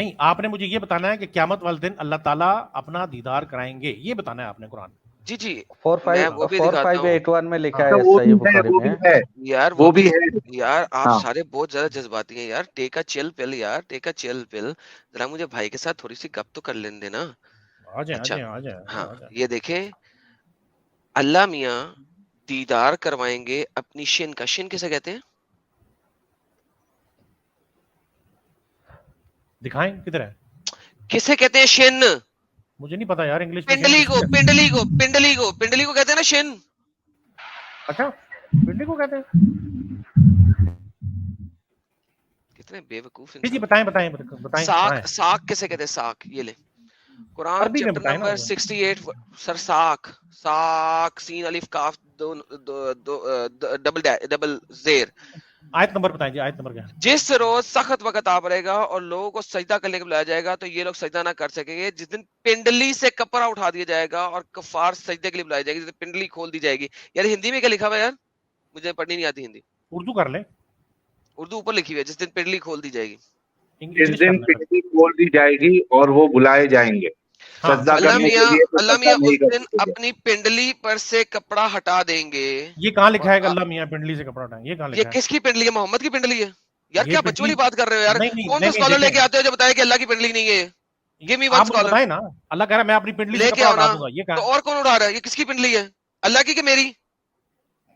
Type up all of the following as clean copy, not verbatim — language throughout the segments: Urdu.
نہیں آپ نے مجھے یہ بتانا ہے کہ قیامت والے دن اللہ تعالیٰ اپنا دیدار کرائیں گے، یہ بتانا ہے آپ نے قرآن. جی جی میں وہ بھی دکھاتا ہوں 4581 میں لکھا ہے وہ بھی صحیح ہے، بخاری وہ میں. بھی ہے، یار وہ بھی ہے. یار آپ ہاں سارے بہت زیادہ جذباتی ہیں یار. ٹیک اے چل پل یار، ٹیک اے چل پل. ذرا مجھے بھائی کے ساتھ تھوڑی سی گپ تو کر لین دینا. آ جائیں اچھا آ جائیں. ہاں یہ دیکھیں اللہ میاں دیدار کروائیں گے اپنی شن کا. شن کسے کہتے ہیں؟ دکھائیں کدھر ہے؟ کسے کہتے ہیں شن؟ مجھے نہیں پتا یار انگلش میں. پنڈلی کو پنڈلی کو پنڈلی کو پنڈلی کو کہتے ہیں نا شن. اچھا پنڈلی کو کہتے ہیں؟ کتنے بے وقوف جی انسان. بتائیں بتائیں بتائیں. ساک ساک کسے کہتے ہیں؟ ساک یہ لے قرآن عربی میں چیپٹر بتائیں نا نمبر مجھے. 68 سر. ساک ساک سین الف کاف ڈبل زیر. آیت نمبر بتائیں جی، آیت نمبر کیا ہے؟ جس روز سخت وقت آ پڑے گا اور لوگوں کو سجدہ کرنے کے بلایا جائے گا تو یہ لوگ سجدہ نہ کر سکیں گے. جس دن پنڈلی سے کپڑا اٹھا دیا جائے گا اور کفار سجدے کے لیے بلائی جائے گی، جس دن پنڈلی کھول دی جائے گی. یار ہندی میں کیا لکھا ہوا ہے یار؟ مجھے پڑھنی نہیں آتی ہندی. اردو کر لیں. اردو اوپر لکھی ہوئی ہے جس دن پنڈلی کھول دی جائے گی. اس دن پنڈلی کھول دی جائے گی اور وہ بلائے جائیں گے سجدہ اللہ کرنے کے میاں لیے، تو اللہ سجدہ میاں نہیں اس کر دن سکیں گے. اپنی پنڈلی پر سے کپڑا ہٹا دیں گے. یہ کہاں لکھا ہے کہ اور اللہ میاں پنڈلی سے کپڑا اٹھائیں؟ یہ کہاں یہ لکھا ہے؟ کس کی پنڈلی ہے؟ محمد کی پنڈلی ہے یار. یہ کیا بچوں پنڈلی والی بات کر رہے ہو یار؟ نہیں کون سا اسکالر لے کے آتے ہو جو بتایا کہ اللہ کی پنڈلی نہیں ہے؟ گیو می ون آپ مجھے اسکالر بتائیں نا. اللہ کہہ رہا ہے میں اپنی پنڈلی سے لے کے کپڑا آؤ اٹھا نا. دوں گا. یہ تو کہاں اور کون اڑا رہا ہے؟ یہ کس کی پنڈلی ہے؟ اللہ کی کہ میری؟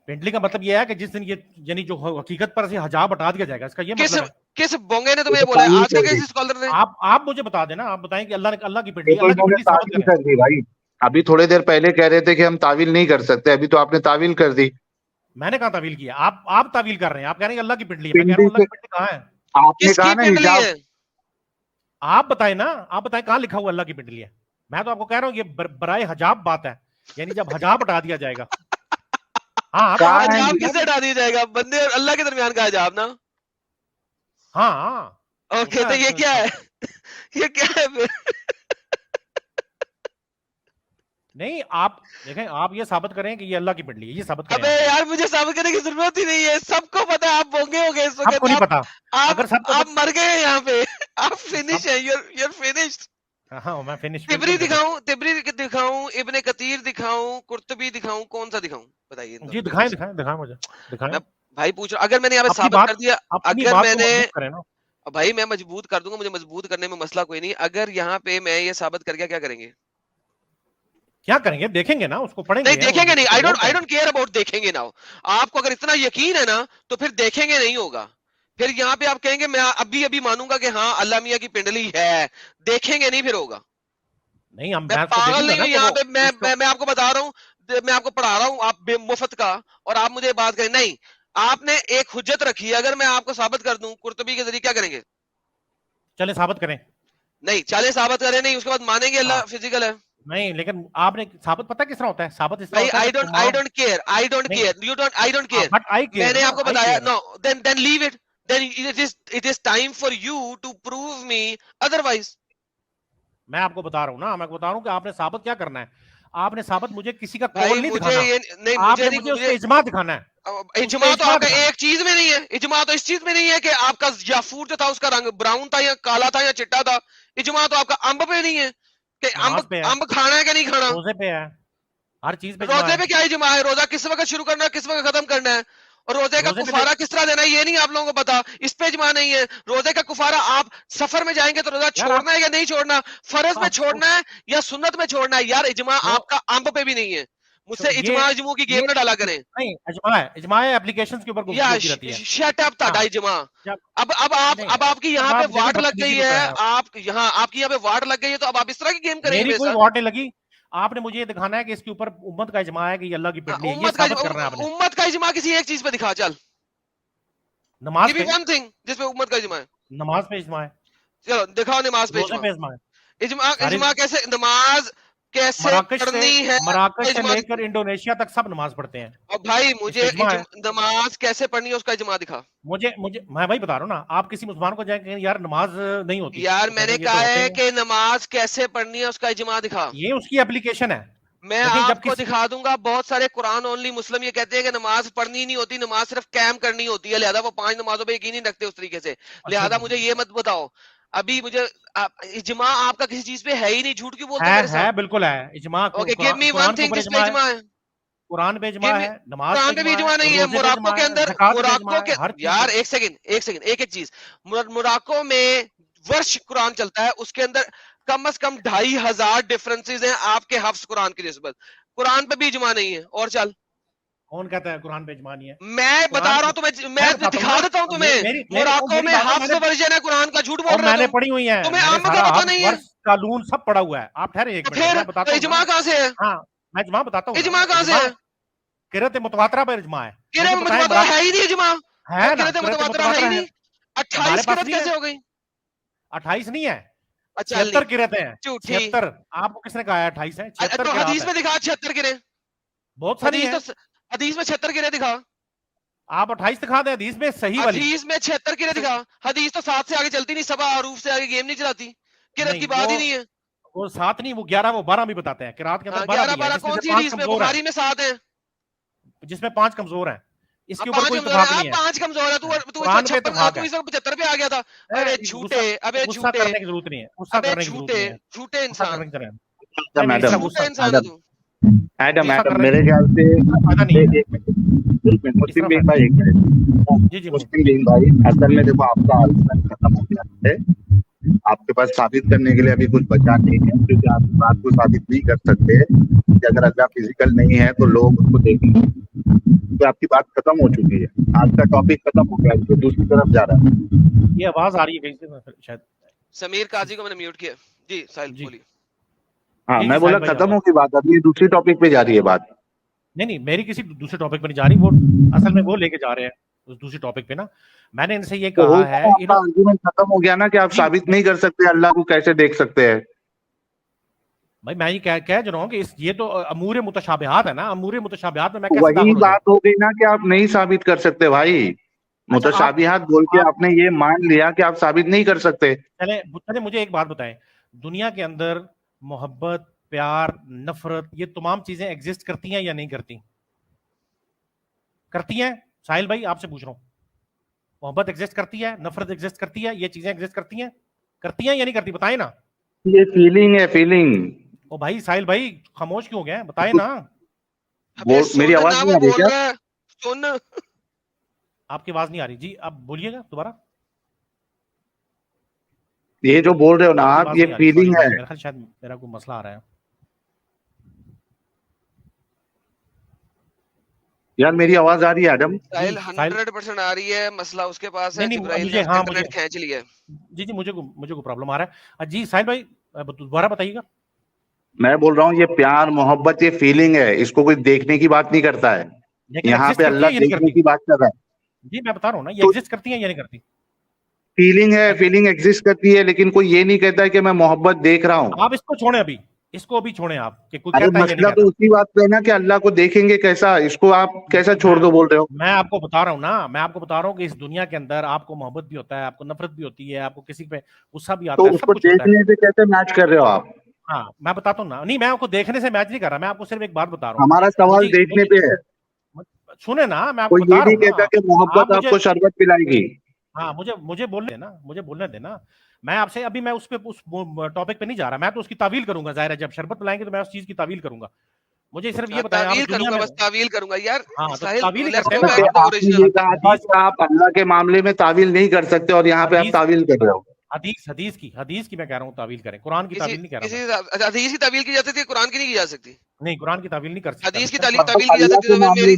پنڈلی کا مطلب یہ ہے کہ جس دن یہ یعنی جو حقیقت پر سے حجاب ہٹا دیا جائے گا، اس کا یہ کس مطلب ہے. کس بونگے نے یہ تمہیں تو بولا ہے؟ تعویل آج کل کر کے دی، اسکالر نے آپ مجھے بتا دینا. آپ بتائیں کہ اللہ کی یہ پنڈلی، تو اللہ کی انہوں نے پنڈلی ثابت تعویل کریں. کر دی بھائی. ابھی تھوڑے دیر پہلے کہہ رہے تھے کہ ہم تعویل نہیں کر سکتے، ابھی تو آپ نے تعویل کر دی. میں نے کہاں تعویل کیا؟ آپ تعویل کر رہے ہیں. آپ کہہ رہے ہیں کہ اللہ کی پنڈلی ہے، میں کہہ رہا پنڈلی ہوں اللہ سے کی پنڈلی کہاں ہے؟ آپ نے کس کہا کی نا پنڈلی حجاب. ہے؟ آپ بتائیں نا. آپ بتائیں کہاں لکھا ہوا اللہ کی پنڈلی ہے. میں تو آپ کو کہہ رہا ہوں یہ برائے حجاب بات ہے، یعنی جب حجاب ہٹا دیا جائے گا. ہاں آپ کہاں ہے حجاب یہ؟ کس سے ہٹا دیا جائے گا؟ بندے اور اللہ کے درمیان کا حجاب نا. ہاں اوکے تو یہ کیا ہے؟ یہ کیا ہے پھر؟ نہیں آپ دیکھیں، آپ یہ ثابت کریں کہ یہ اللہ کی پنڈلی ہے، یہ ثابت کریں. ابے یار مجھے ثابت کرنے کی ضرورت ہی نہیں ہے. سب کو پتا ہے. آپ بونگے ہو گئے اس آپ کو وقت. نہیں پتا. اگر سب کو آپ مر گئے ہیں یہاں پہ. آپ فنش ہیں. You finished. ہاں میں فنش. تبری دکھاؤں ابن کثیر دکھاؤں قرطبی دکھاؤں کون سا دکھاؤں بتائیے؟ جی دکھائیں مجھے دکھائیں. میں بھائی پوچھ رہا ہوں اگر میں نے یہاں پہ اپنی ثابت بات کر دیا. اپنی اگر بات میں کو نے مضبوط کریں نا. بھائی میں مضبوط کر دوں گا. مجھے مضبوط کرنے میں مسئلہ کوئی نہیں. اگر یہاں پہ میں یہ ثابت کر گیا کیا کریں گے؟ کیا کریں گے؟ دیکھیں گے نا، اس کو پڑھیں گے. نہیں دیکھیں گے نہیں. آئی ڈونٹ کیئر اباؤٹ دیکھیں گے نا. آپ کو اگر اتنا یقین ہے نا تو پھر دیکھیں گے نہیں ہوگا. پھر یہاں پہ آپ کہیں گے میں ابھی مانوں گا کہ ہاں اللہ میاں کی پنڈلی ہے. دیکھیں گے نہیں پھر ہوگا. نہیں ہم میں پاگل نہیں ہوں یہاں پہ. میں آپ کو بتا رہا ہوں. میں آپ کو پڑھا رہا ہوں آپ بے مفت کا، اور آپ مجھے بات کریں. نہیں آپ نے ایک حجت رکھی ہے. اگر میں آپ کو ثابت کر دوں قرطبی کے ذریعے کیا کریں گے؟ چلے ثابت کریں. نہیں چالے ثابت کریں نہیں اس کے بعد مانیں گے اللہ فزیکل ہے. نہیں لیکن آپ نے ثابت پتا کس طرح ہوتا ہے؟ ثابت اس طرح بھائی ہوتا ہے I don't care. But I care میں نے نا, آپ کو I بتایا. care. No then leave it. Then it is time for you to prove me otherwise. میں آپ کو بتا رہا ہوں نا. میں بتا رہا ہوں کہ آپ نے ثابت کیا کرنا ہے. آپ نے ثابت مجھے کسی کا بھائی قول نہیں مجھے دکھانا. یہ نہیں. آپ نے مجھے اس کا اجماع دکھانا ہے. اجماع تو آپ کا ایک چیز میں نہیں ہے. اجماع تو اس چیز میں نہیں ہے کہ آپ کا یافور جو تھا اس کا رنگ براؤن تھا یا کالا تھا یا چٹا تھا. اجماع تو آپ کا امب پہ نہیں ہے کہ امب کھانا ہے کہ نہیں کھانا. روزے پہ ہے, ہر چیز پہ. روزے پہ کیا اجماع ہے؟ روزہ کس وقت شروع کرنا ہے کس وقت ختم کرنا ہے؟ اور روزے کا کفارہ کس طرح دینا ہے یہ نہیں آپ لوگوں کو پتا. اس پہ اجماع نہیں ہے. روزے کا کفارہ آپ سفر میں جائیں گے تو روزہ چھوڑنا ہے یا نہیں چھوڑنا, فرض میں چھوڑنا ہے یا سنت میں چھوڑنا ہے. یار اجماع آپ کا امب پہ بھی نہیں ہے. مجھ سے اجماع کی گیم نہ ڈالا کریں. نہیں اجماع ہے, اجماع اپلیکیشنز کے اوپر گفتگو رہتی ہے. شٹ اپ تھا اجماع. اب آپ کی یہاں پہ واٹ لگ گئی ہے. آپ یہاں آپ کی یہاں پہ واٹ لگ گئی ہے تو اب آپ اس طرح کی گیم کریں گے. میری کوئی واٹ نہیں لگی. آپ نے مجھے یہ دکھانا ہے کہ اس کے اوپر امت کا اجماع ہے کہ یہ اللہ کی پنڈلی ہے. یہ ثابت کرنا ہے آپ نے. امت کا اجماع کسی ایک چیز پہ دکھا. چل نماز پہ جس پہ امت کا اجماع ہے. نماز پہ اجماع ہے. چلو دکھاؤ نماز پہ اجماع. اجماع کیسے نماز کیسے پڑھنی ہے؟ مراکش سے لے کر انڈونیشیا تک سب نماز پڑھتے ہیں. اب بھائی مجھے نماز کیسے پڑھنی ہے اس کا اجماع دکھا. مجھے میں وہی بتا رہا ہوں نا. آپ کسی مسلمان کو جائیں کہ یار نماز نہیں ہوتی. یار میں نے کہا ہے کہ نماز کیسے پڑھنی ہے اس کا اجماع دکھا. یہ اس کی اپلیکیشن ہے. میں آپ کو دکھا دوں گا. بہت سارے قرآن اونلی مسلم یہ کہتے ہیں کہ نماز پڑھنی نہیں ہوتی, نماز صرف قیام کرنی ہوتی ہے, لہذا وہ 5 نمازوں پہ یقین نہیں رکھتے اس طریقے سے. لہذا مجھے یہ مت بتاؤ ابھی مجھے اجماع آپ کا کسی چیز پہ ہے ہی نہیں, جھوٹ کیوں بولتے ہو ہے میرے ساتھ؟ بالکل ہے اجماع. اوکے گیو می ون قرآن کے تھنگ اوپر جس پہ اجماع ہے, اجماع ہے. قرآن پہ Give اجماع me- ہے, نماز قرآن پہ پہ بھی اجماع اجماع ہے, نہیں ہے. روزے پہ مراکو اجماع کے ہے, اندر, زکات پہ مراکو اجماع کے, ہے, ہر چیز یار میں. ایک سیکنڈ ایک چیز, مراکو میں ورش قرآن چلتا ہے, اس کے اندر کم از کم 2500 ڈفرنسز ہیں آپ کے حفظ قرآن کی نسبت. قرآن پہ بھی اجماع نہیں ہے. اور چل, کون کہتا ہے قرآن پہ اجماع نہیں ہے؟ میں بتا قرآن رہا کی ہوں تمہیں, میں میں بتاتا ہوں دکھا نا, دیتا ہوں تمہیں. مراکو میری میں بات حفظ ورژن ہے قرآن کا, جھوٹ بول رہے میں ہو نے تم. پڑھی ہوئی ہیں, تمہیں میں نے عام کا سارا پتہ حفظ نہیں ہے ورش قانون سب پڑھا ہوا ہے. آپ ٹھہرے ایک تو منٹ, پھر میں بتاتا ہوں نا. اجماع کہاں سے ہے؟ ہاں میں اجماع بتاتا ہوں نا. اجماع کہاں سے ہے؟ قرأت متواترہ پر اجماع ہے. کرے مجھے بتائیں متواترہ ہے ہی نہیں اجماع. ہے نا, کرے قرأت متواترہ ہے ہی متواترہ ہے, نہیں. ہمارے 28 پاس کرت نہیں ہے. کیسے ہو گئی؟ 28 نہیں ہے, اچھا 76 نہیں, قرأتیں ہیں. جھوٹھی. 76. آپ کو کس نے کہا ہے 28 ہے؟ 76 تو قرأت حدیث ہے, میں دکھا 76 کرے. بہت ساری ہیں. حدیث میں 76 کرے دکھا. آپ 28 دکھا دیں حدیث میں صحیح والی. حدیث میں 76 کرے دکھا. حدیث تو 7 سے آگے چلتی نہیں, سبا حروف سے آگے گیم نہیں چلاتی. کرت کی نہیں بات ہی نہیں ہے. وہ 7 نہیں, وہ 11 وہ 12 بھی بتاتے ہیں. قرأت کے اندر 12 11 بھی ہے 12 جس میں کون سے سی 5 حدیث میں؟ کمزور ہیں, بخاری میں 7 ہیں. جس میں 5 کمزور ہیں. اس کے اب اوپر 5 کوئی کمزور ہے. اتفاق اب نہیں ہے. 5 کمزور ہے. تو قرآن پہ 56, اتفاق تو ہے. 75 پہ آ گیا تھا. ابے جھوٹے, ابے غصہ جھوٹے, کرنے کی ضرورت نہیں ہے, غصہ ابے کرنے کی ضرورت جھوٹے, نہیں ہے, جھوٹے غصہ انسان, کرنے کی ضرورت نہیں. نہیں, اس میڈم کا جھوٹے غصہ انسان ہے تو. ایڈم غصہ ایڈم کرنے میرے خیال سے کا فائدہ نہیں ہے. ایک منٹ اس مسلم طرح بین فائدہ. بھائی, ایک منٹ. جی جی مسلم بین بھائی, اصل میں دیکھو آپ کا آرگومنٹ ختم ہو گیا ہے. آپ کے پاس ثابت کرنے کے لیے ابھی کچھ بچا نہیں ہے, کیونکہ آپ اس بات کو ثابت نہیں کر سکتے کہ اگر اللہ فزیکل نہیں ہے تو لوگ اس کو دیکھیں گے. تو آپ کی بات ختم ہو چکی ہے, آج کا ٹاپک ختم ہو گیا, جو دوسری طرف جا رہا ہے. یہ آواز آ رہی ہے کہیں سے شاید. سمیر قاضی کو میں نے میوٹ کیا. جی ساحل جی بولیے. ہاں جی میں جی بولا ساحل بھائی, ختم ہوگی بات, ابھی دوسری ٹاپک پہ جا رہی ہے بات. نہیں میری کسی دوسرے ٹاپک پہ نہیں جا رہی, وہ اصل میں وہ لے کے جا رہے ہیں اس دوسری ٹاپک پہ نا. میں نے ان سے یہ تو ہو کہا گیا ہے نا, آپ کا آرگومنٹ ختم ہو گیا نا کہ آپ جی ثابت نہیں کر سکتے اللہ کو کیسے دیکھ سکتے ہیں. بھائی میں یہ کہہ رہا ہوں کہ یہ تو امور متشابہات ہے نا, امور متشابہات میں میں کیسے وہی داخل ہو جاؤں. بات ہو گئی نا کہ آپ نہیں ثابت کر سکتے بھائی. اچھا آپ متشابہات بول کے آپ نے یہ مان لیا کہ آپ ثابت نہیں کر سکتے. چلے مجھے ایک بات بتائیں, دنیا کے اندر محبت, پیار, نفرت, یہ تمام چیزیں ایگزسٹ کرتی ہیں یا نہیں کرتی؟ کرتی ہیں. ساحل بھائی آپ سے پوچھ رہا ہوں, محبت ایگزسٹ کرتی ہے, نفرت ایگزسٹ کرتی ہے, یہ چیزیں ایگزسٹ کرتی ہیں یا نہیں کرتی؟ بتائیں نا. یہ فیلنگ ہے, فیلنگ. او بھائی ساحل بھائی خاموش کیوں ہو گئے ہیں, بتائیں نا. ابے میری سن آواز نا, نہیں وہ آ رہی بول کیا؟ رہا ہے, سن. آپ کی آواز نہیں آ رہی. جی آپ بولیے گا دوبارہ. یہ جو بول رہے ہو نا آپ کی آپ, آواز یہ نہیں آ رہی, سوری فیلنگ ہے. میرا خیال شاید میرا کوئی مسئلہ آ رہا ہے. یار میری آواز آ رہی ہے ایڈم؟ ساحل ساحل 100% آ رہی ہے. مسئلہ اس کے پاس ہے, نہیں جبرائیل نے مجھے انٹرنیٹ کھینچ لیا ہے. جی مجھے کو پرابلم آ رہا ہے. جی ساحل بھائی دوبارہ بتائیے گا. میں بول رہا ہوں یہ پیار, محبت, یہ فیلنگ ہے, اس کو کوئی دیکھنے کی بات نہیں کرتا ہے. لیکن یہاں ایگزسٹ پہ کرتی ہے اللہ یا نہیں دیکھنے کرتی؟ کی بات کر رہا ہے. جی میں بتا رہا ہوں نا, یہ تو ایگزسٹ کرتی ہیں یا نہیں کرتی؟ فیلنگ ہے, فیلنگ ایگزسٹ کرتی ہے, لیکن کوئی یہ نہیں کہتا ہے کہ میں محبت دیکھ رہا ہوں. آپ اس کو چھوڑیں, ابھی اس کو ابھی چھوڑیں آپ, کہ کوئی ارے کہتا ہے یا نہیں مسئلہ تو کہتا. اسی بات پہ ہے نا کہ اللہ کو دیکھیں گے کیسا, اس کو آپ کیسا چھوڑ دو بول رہے ہو. میں آپ کو بتا رہا ہوں نا, میں آپ کو بتا رہا ہوں کہ اس دنیا کے اندر آپ کو محبت بھی ہوتا ہے, آپ کو نفرت بھی ہوتی ہے, آپ کو کسی پہ غصہ بھی تو آتا ہے, اس سب کو کچھ ہوتا ہے. دیکھنے سے کیسے میچ کر رہے ہو آپ؟ ہاں میں بتاتا ہوں نا, نہیں میں آپ کو دیکھنے سے میچ نہیں کر رہا, میں آپ کو صرف ایک بات بتا رہا ہوں. ہمارا سوال دیکھنے پہ ہے. سنیں نا, میں آپ کو کوئی بتا یہ رہا نہیں ہوں کہتا نا. کہ آپ محبت آپ مجھے, کو شربت پلائے گی. ہاں مجھے بولنے دینا. میں آپ سے ابھی میں اس ٹاپک پہ نہیں جا رہا, میں تو اس کی تعویل کروں گا. ظاہر ہے جب شربت پلائیں گے تو میں اس چیز کی تعویل کروں گا. مجھے صرف یہ بتائیں, آپ تعویل دنیا کروں گا, میں, بس تعویل کروں گا یار. ہاں تو ساحل تعویل ہی لیٹس کرتے گو ہیں نا بیک ٹو کہ دا آپ نے اوریجنل. یہ کہا تھا کہ آپ اللہ کے معاملے میں تعویل نہیں کر سکتے, اور یہاں پہ آپ تعویل کر رہے ہو. حدیث کی میں کہہ رہا ہوں تعویل کریں, قرآن کی تعویل نہیں کہہ رہا کسی میں. حدیث کی تعویل کی جا سکتی ہے, قرآن کی نہیں کی جا سکتی. نہیں قرآن کی تعویل نہیں کر حدیث کی سکتا. تعویل کی جا اللہ سکتی کے تو پھر معاملے میری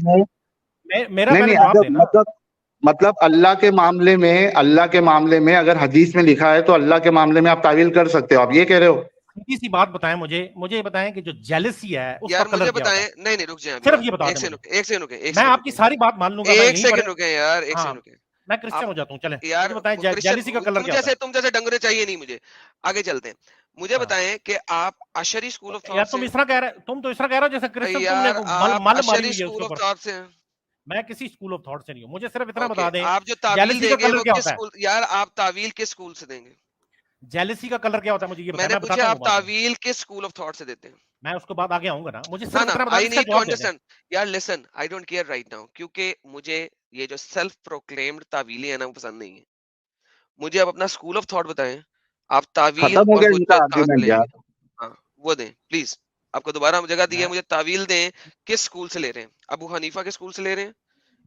میں میرا پہلے نہیں, جواب دینا. مطلب اللہ کے معاملے میں اگر حدیث میں لکھا ہے تو اللہ کے معاملے میں آپ تعویل کر سکتے ہو, آپ یہ کہہ رہے ہو. سیدھی سی بات بتائیں مجھے بتائیں کہ جو جیلسی ہے اس کا یار کلر مجھے کیا ہوتا بتائیں. ہے؟ نہیں رک جائیں ابھی, صرف یہ بتا ایک دیں مجھے, سیکنڈ رکیں, میں آپ کی ساری بات مان لوں گا, میں ایک یہیں پر. سیکنڈ رکیں یار, ایک ہاں سیکنڈ رکیں. میں کرسچن ہو جاتا ہوں. چلیں یار مجھے بتائیں جیلسی کا کلر کیا ہوتا تم جیسے ڈنگرے چاہیے نہیں مجھے. آگے چلتے ہیں. مجھے ہے؟ بتائیں کہ آپ اشری اسکول آف یار تھاٹ تم سے, اس طرح کہہ رہے, تم تو اس طرح کہہ رہے ہو جیسے کرسچن تم نے یار آپ مل ماری اشری ہوئی ہے اس کے اسکول آف اوپر. تھاٹ سے ہیں. میں کسی اسکول آف تھاٹ سے نہیں ہوں. مجھے صرف اتنا اوکے, بتا دیں آپ جو تعویل جیلسی کا دیں گے کلر وہ کیا کس ہوتا ہے. اسکول, یار آپ تعویل کس اسکول سے دیں گے؟ جیلسی کا کلر کیا ہوتا ہے مجھے یہ میں بتائیں, نے میں بتاتا پوچھا ہوں آپ وہ بعد میں. تعویل کس اسکول آف تھاٹ سے دیتے ہیں. میں اس کو بعد آگے آؤں گا نا, مجھے نا صرف نا اتنا بتا آئی دیں, اس کا نیڈ ٹو جواب دے دیں. انڈرسٹینڈ. یار listen, I don't care right now, کیونکہ مجھے یہ جو سیلف پروکلیمڈ تعویلیں ہیں نا وہ پسند نہیں ہے. مجھے اب اپنا اسکول آف تھاٹ بتائیں آپ تعویل ختم ہو اور گیا ان کا حجت کہاں سے آرگیومنٹ لیں یار. گے؟ ہاں وہ دیں پلیز. آپ کو دوبارہ جگہ دی ہے, مجھے تعویل دیں کس اسکول سے لے رہے ہیں. ابو حنیفہ کے اسکول سے لے رہے ہیں,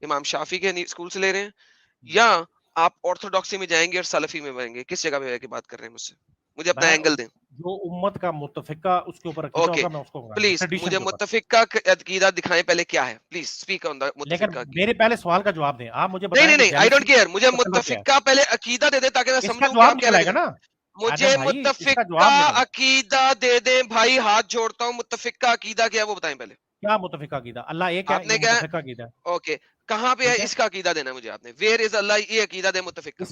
امام شافی کے اسکول سے لے رہے ہیں, یا آپ آرتھوڈاکسی میں جائیں گے اور سلفی میں بنیں گے؟ کس جگہ پہ بات کر رہے ہیں مجھ سے؟ مجھے اپنا اینگل دیں. جو امت کا متفقہ اس کے اوپر عقیدہ اوکے ہوگا میں اس کو پلیز مجھے متفقہ عقیدہ دکھائیں پہلے کیا ہے, پلیز اسپیک آن دا لیکن متفقہ عقیدہ. میرے پہلے سوال کا جواب دیں آپ مجھے نہیں بتائیں نہیں کہ آئی ڈونٹ jealousy کیئر, مجھے کا سبب کیا ہے؟ متفقہ پہلے عقیدہ دے دیں تاکہ میں اس کا سمجھوں کہ جواب آپ کہنا نکل آئے گا نا. مجھے آدم بھائی اس کا متفقہ جواب نکل آئے. عقیدہ دے دیں بھائی, ہاتھ جوڑتا ہوں. متفقہ عقیدہ کیا ہے وہ بتائیں پہلے. کیا متفقہ عقیدہ؟ اللہ ایک ہے, آپ نے یہ کیا متفقہ عقیدہ ہے. اوکے کہاں پہ ہے ٹھیک ہے, اس کا عقیدہ دینا مجھے آپ نے. ویئر از اللہ, یہ عقیدہ دے متفقہ.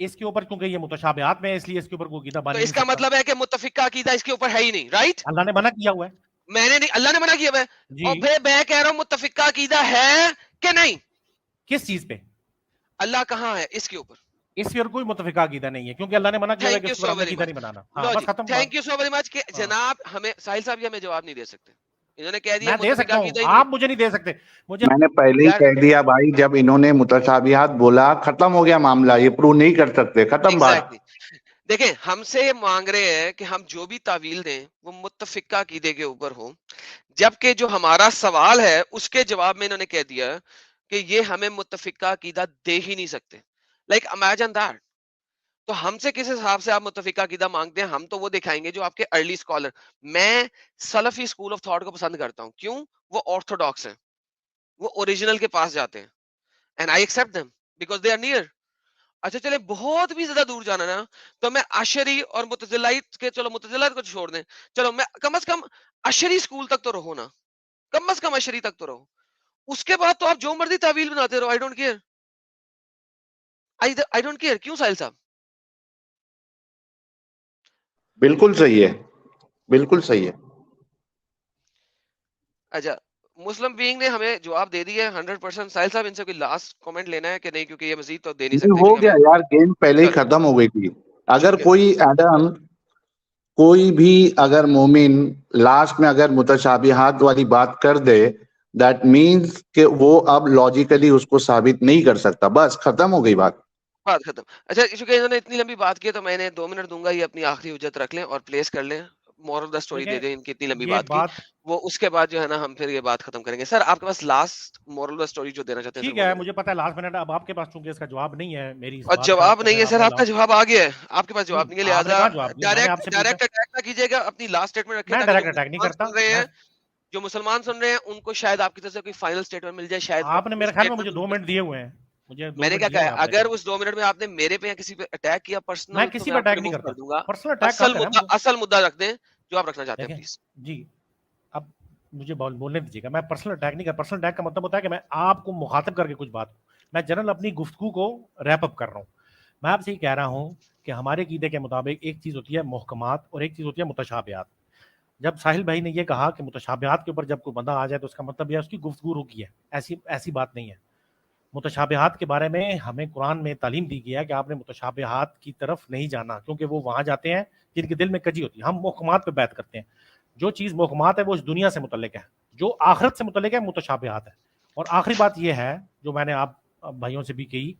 اس کے اوپر کیونکہ یہ متشابہات میں ہے اس لیے اس کے اوپر کوئی عقیدہ تو بن ہی اس نہیں کا سکتا. مطلب ہے کہ متفقہ عقیدہ اس کے اوپر ہے ہی نہیں, رائٹ؟ اللہ نے منع کیا ہوا ہے. میں نے نہیں, اللہ نے منع کیا ہوا ہے. جی اور پھر میں کہہ رہا ہوں متفقہ عقیدہ ہے کہ نہیں. کس چیز پہ؟ اللہ کہاں ہے اس کے اوپر؟ اس پر کوئی متفقہ عقیدہ نہیں ہے کیونکہ اللہ نے منع کیا ہوا ہے تھینک کہ یو اس پر سو ہم نے ویری عقیدہ مچ. نہیں بنانا. لو ہاں جی بس ختم. تھینک یو سو ویری مچ. کہ ہاں. جناب ہمیں ساحل صاحب یہ ہمیں جواب نہیں دے سکتے. انہوں نے کہہ دیا میں دے متفقہ سکتا ہوں, عقیدہ ہی آپ نہیں. مجھے نہیں دے سکتے. مجھے میں نے پہلے ہی یار کہہ دیا بھائی, جب انہوں نے متشابہات بولا ختم ہو گیا معاملہ, یہ پروو نہیں کر سکتے, ختم بات. ایگزیکٹلی. دیکھیں ہم سے یہ مانگ رہے ہیں کہ ہم جو بھی تعویل دیں وہ متفقہ عقیدے کے اوپر ہو, جبکہ جو ہمارا سوال ہے اس کے جواب میں انہوں نے کہہ دیا کہ یہ ہمیں متفقہ عقیدہ دے ہی نہیں سکتے. Like imagine that. تو ہم سے کس حساب سے آپ متفقہ عقیدہ مانگتے ہیں؟ ہم تو وہ دکھائیں گے جو آپ کے ارلی اسکالر. میں سلفی اسکول آف تھاٹ کو پسند کرتا ہوں. کیوں؟ وہ آرتھوڈاکس ہیں, وہ اوریجنل کے پاس جاتے ہیں, and I accept them because they are near. اچھا چلے بہت بھی زیادہ دور جانا نا تو میں اشری اور متزلائٹ کے, چلو متزلائٹ کو چھوڑ دیں, چلو میں کم از کم اشری اسکول تک تو رہو نا, کم از کم اشری تک تو رہو. اس کے بعد تو آپ جو مرضی تعویل بناتے رہو. آئی don't care, I don't care. کیوں ساحل صاحب؟ بالکل صحیح ہے, بالکل صحیح ہے. اچھا مسلم بینگ نے ہمیں جواب دے دیا ہے 100%. ساحل صاحب ان سے کوئی لاسٹ کمنٹ لینا ہے کہ نہیں, کیونکہ یہ مزید تو دے نہیں سکتے. ہو گیا یار, گیم پہلے ہی ختم ہو گئی تھی. اگر کوئی ایڈم, کوئی بھی اگر مومن لاسٹ میں اگر متشابہات والی بات کر دے, دیٹ مینس کہ وہ اب لاجیکلی اس کو ثابت نہیں کر سکتا. بس ختم ہو گئی بات. بات ختم. اچھا چونکہ انہوں نے اتنی لمبی بات کی تو میں نے 2 منٹ دوں گا, یہ اپنی آخری حجت رکھ لیں اور پلیس کر لیں. مورل آف دا اسٹوری دے دیں ان کی اتنی لمبی یہ بات کی, وہ اس کے بعد جو ہے نا ہم پھر یہ بات ختم کریں گے. سر آپ کے پاس last moral of the story جو دینا چاہتے ہیں؟ ٹھیک ہے, مجھے پتا ہے لاسٹ منٹ. اب آپ کے پاس چونکہ اس کا جواب نہیں ہے میری اس اور بات جواب کا, نہیں ہے سر, آپ کا جواب آ گیا ہے, آپ کے پاس جواب نہیں ہے, لہٰذا ڈائریکٹ اٹیک نہ کیجیے گا, اپنی لاسٹ اسٹیٹمنٹ رکھیں. میں ڈائریکٹ اٹیک نہیں کرتا. جو مسلمان سن رہے ہیں ان کو شاید آپ کی طرف سے کوئی فائنل اسٹیٹمنٹ مل جائے. شاید آپ نے میرے خیال میں مجھے 2 منٹ دیے ہوئے ہیں. میں نے کیا کہا, اگر اس 2 منٹ میں آپ نے میرے پہ یا کسی پہ اٹیک کیا پرسنل, میں کسی پہ اٹیک نہیں کرتا. دوں گا. پرسنل اٹیک اصل مدعا رکھ دیں جو آپ رکھنا چاہتے ہیں پلیز. جی اب مجھے بولنے دیجیے گا. میں پرسنل اٹیک نہیں کرتا. پرسنل اٹیک کا مطلب ہوتا ہے کہ میں آپ کو مخاطب کر کے کچھ بات, میں جنرل اپنی گفتگو کو ریپ اپ کر رہا ہوں. میں آپ سے یہ کہہ رہا ہوں کہ ہمارے عقیدے کے مطابق ایک چیز ہوتی ہے محکمات اور ایک چیز ہوتی ہے متشابہات. جب ساحل بھائی نے یہ کہا کہ متشابہات کے اوپر جب کوئی بندہ آ جائے تو اس کا مطلب یہ اس کی گفتگو رکی ہے, ایسی بات نہیں ہے. متشابہات کے بارے میں ہمیں قرآن میں تعلیم دی گئی ہے کہ آپ نے متشابہات کی طرف نہیں جانا, کیونکہ وہ وہاں جاتے ہیں جن کے دل میں کجی ہوتی ہے. ہم محکمات پہ بیعت کرتے ہیں. جو چیز محکمات ہے وہ اس دنیا سے متعلق ہے, جو آخرت سے متعلق ہے متشابہات ہے. اور آخری بات یہ ہے جو میں نے آپ بھائیوں سے بھی کہی,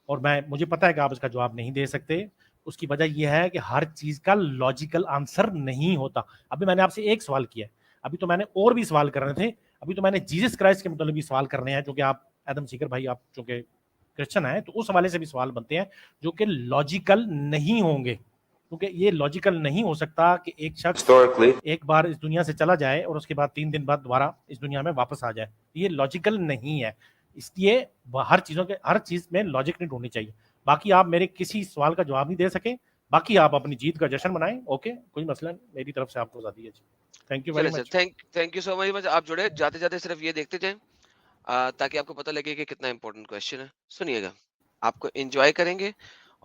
اور مجھے پتا ہے کہ آپ اس کا جواب نہیں دے سکتے. اس کی وجہ یہ ہے کہ ہر چیز کا لاجیکل آنسر نہیں ہوتا. ابھی میں نے آپ سے ایک سوال کیا ہے, ابھی تو میں نے اور بھی سوال کرنے تھے. ابھی تو میں نے جیسس کرائسٹ کے متعلق بھی سوال کرنے ہیں, جو کہ آپ ایڈم سیکر بھائی آپ چونکہ کرسچن ہیں تو اس حوالے سے بھی سوال بنتے ہیں جو کہ لاجیکل نہیں ہوں گے, کیونکہ یہ لاجیکل نہیں ہو سکتا کہ ایک شخص ایک بار اس دنیا سے چلا جائے اور اس کے بعد 3 دن بعد دوبارہ اس دنیا میں واپس آ جائے. یہ لاجیکل نہیں ہے. اس لیے ہر چیز میں لاجک نہیں ڈھونڈنی چاہیے. باقی آپ میرے کسی سوال کا جواب نہیں دے سکے, باقی آپ اپنی جیت کا جشن منائیں. اوکے, کوئی مسئلہ نہیں, میری طرف سے آپ کو آزادی ہے. Thank you very much. Thank you so very much. آپ جڑے جاتے جاتے صرف یہ دیکھتے جائیں تاکہ آپ کو پتہ لگے کہ کتنا امپورٹنٹ کویشچن ہے. سنیے گا, آپ کو انجوائے کریں گے.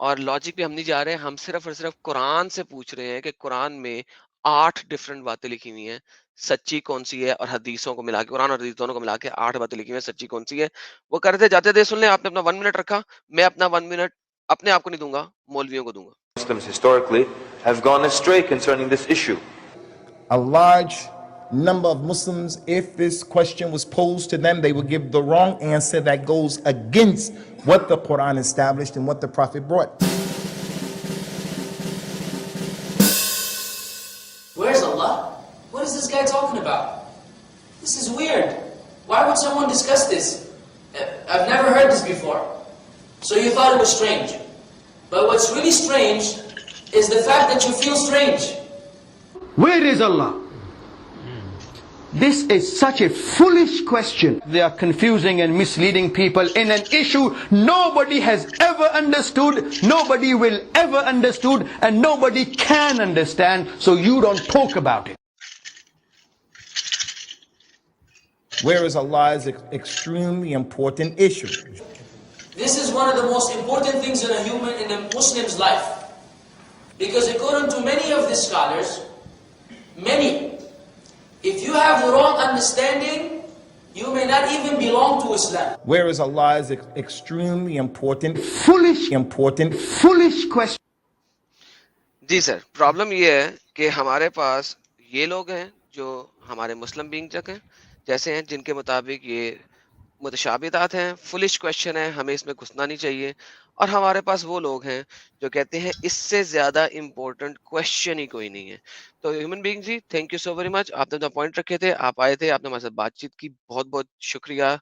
اور لاجک پہ ہم نہیں جا رہے, ہم صرف اور صرف قرآن سے پوچھ رہے ہیں کہ قرآن میں 8 ڈفرنٹ باتیں لکھی ہوئی ہیں, سچی کون سی ہے, اور حدیثوں کو ملا کے, قرآن اور حدیث دونوں کو ملا کے 8 باتیں لکھی ہوئی ہیں, سچی کون سی ہے. وہ کرتے جاتے تھے. سن لیں, آپ نے اپنا 1 منٹ رکھا, میں اپنا 1 منٹ اپنے آپ کو نہیں دوں گا, مولویوں کو دوں گا. Muslims historically have gone astray concerning this issue. A large number of Muslims, if this question was posed to them, they would give the wrong answer that goes against what the Quran established and what the Prophet brought. is this guy talking about? This is weird. Why would someone discuss this? I've never heard this before. So you thought it was strange. But what's really strange is the fact that you feel strange. Where is Allah? This is such a foolish question. They are confusing and misleading people in an issue nobody has ever understood, nobody will ever understood, and nobody can understand, so you don't talk about it. Where is Allah is an extremely important issue. This is one of the most important things in a Muslim's life. Because according to many of the scholars, if you have the wrong understanding, you may not even belong to Islam. Where is Allah is an extremely important Question. جی سر پرابلم یہ ہے کہ ہمارے پاس یہ لوگ ہیں جو ہمارے مسلم بینگ تک ہیں جیسے ہیں جن کے مطابق یہ متشابہات ہیں, فلش کویشچن ہے, ہمیں اس میں گھسنا نہیں چاہیے, اور ہمارے پاس وہ لوگ ہیں جو کہتے ہیں اس سے زیادہ امپورٹنٹ کویشچن ہی کوئی نہیں ہے. تو ہیومن بینگ جی thank you so very much, آپ نے اپنا پوائنٹ رکھے تھے, آپ آئے تھے, آپ نے ہمارے ساتھ بات چیت کی, بہت بہت شکریہ,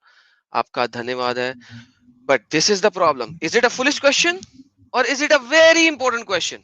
آپ کا دھنیہ واد ہے. But this is the problem, is it a flush question اور is it a very important question?